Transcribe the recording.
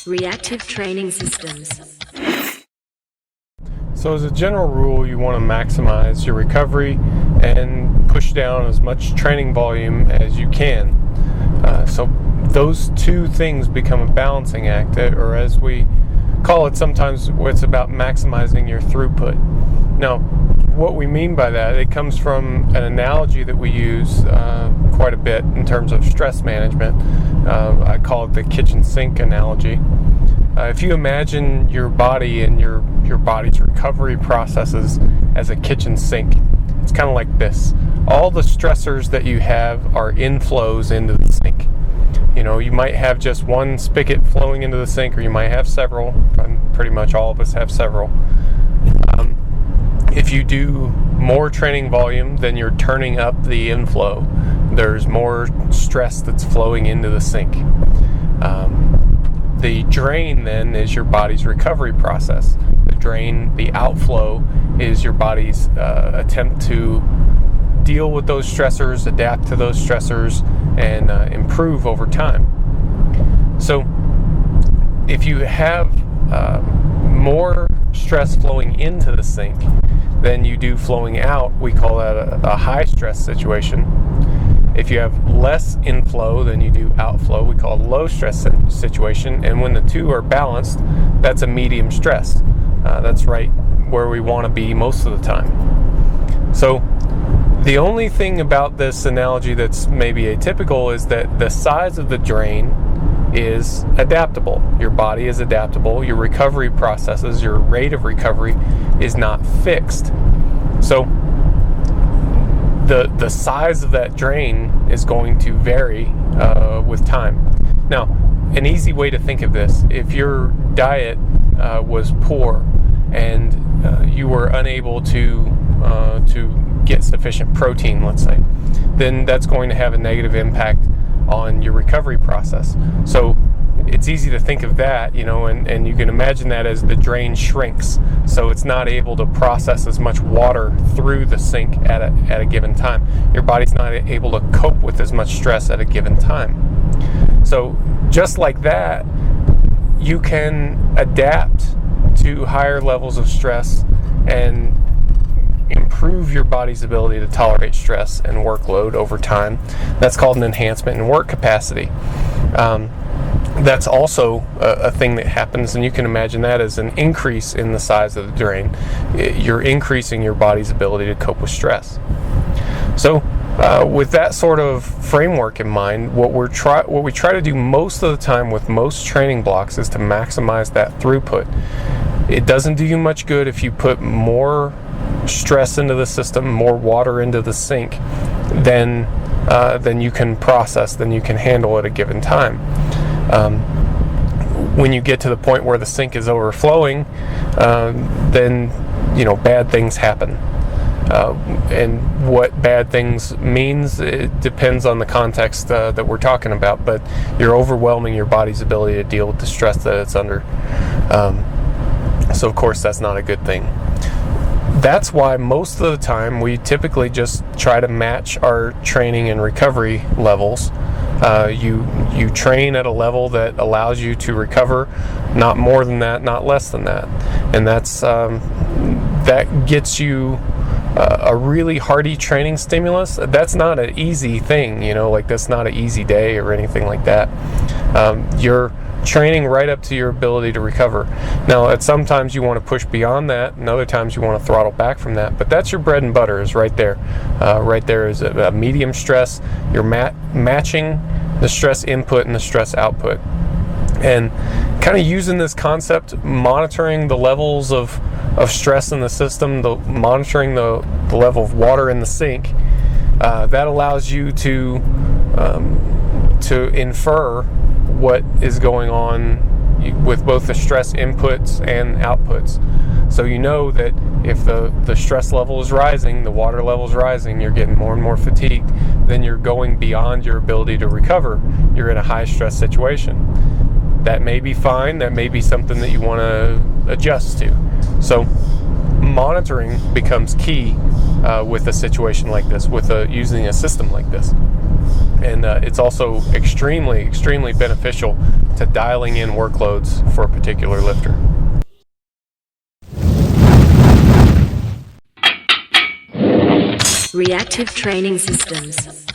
Reactive training systems. So as a general rule, you want to maximize your recovery and push down as much training volume as you can. So those two things become a balancing act, or as we call it sometimes, it's about maximizing your throughput. Now, what we mean by that, it comes from an analogy that we use quite a bit in terms of stress management. I call it the kitchen sink analogy. If you imagine your body and your body's recovery processes as a kitchen sink, it's kind of like this. All the stressors that you have are inflows into the sink. You know, you might have just one spigot flowing into the sink, or you might have several. Pretty much all of us have several. If you do more training volume, then you're turning up the inflow. There's more stress that's flowing into the sink. The drain then is your body's recovery process. The drain, the outflow, is your body's attempt to deal with those stressors, adapt to those stressors, and improve over time. So if you have more stress flowing into the sink than you do flowing out, we call that a high stress situation. If you have less inflow than you do outflow, we call it a low stress situation. And when the two are balanced, that's a medium stress. That's right where we want to be most of the time. So the only thing about this analogy that's maybe atypical is that the size of the drain is adaptable. Your body is adaptable. Your recovery processes, your rate of recovery is not fixed. So the size of that drain is going to vary with time. Now, an easy way to think of this, if your diet was poor and you were unable to get sufficient protein, let's say, then that's going to have a negative impact on your recovery process. So it's easy to think of that, and you can imagine that as the drain shrinks, so it's not able to process as much water through the sink at a given time. Your body's not able to cope with as much stress at a given time. So just like that, you can adapt to higher levels of stress and improve your body's ability to tolerate stress and workload over time. That's called an enhancement in work capacity. That's also a thing that happens, and you can imagine that as an increase in the size of the drain. You're increasing your body's ability to cope with stress. So with that sort of framework in mind, what we try to do most of the time with most training blocks is to maximize that throughput. It doesn't do you much good if you put more stress into the system, more water into the sink than you can process, than you can handle at a given time. When you get to the point where the sink is overflowing, then bad things happen. And what bad things means, it depends on the context that we're talking about, but you're overwhelming your body's ability to deal with the stress that it's under. So of course that's not a good thing. That's why most of the time we typically just try to match our training and recovery levels. You train at a level that allows you to recover, not more than that, not less than that, and that gets you a really hearty training stimulus. That's not an easy thing, that's not an easy day or anything like that. You're training right up to your ability to recover. Now, at sometimes you want to push beyond that, and other times you want to throttle back from that, but that's your bread and butter, is right there. Right there is a medium stress. You're matching the stress input and the stress output. And kind of using this concept, monitoring the levels of stress in the system, monitoring the level of water in the sink, that allows you to infer what is going on with both the stress inputs and outputs. So you know that if the stress level is rising, the water level is rising, you're getting more and more fatigued, then you're going beyond your ability to recover. You're in a high stress situation. That may be fine, that may be something that you want to adjust to. So monitoring becomes key with a situation like this, with using a system like this. And it's also extremely, extremely beneficial to dialing in workloads for a particular lifter. Reactive training systems.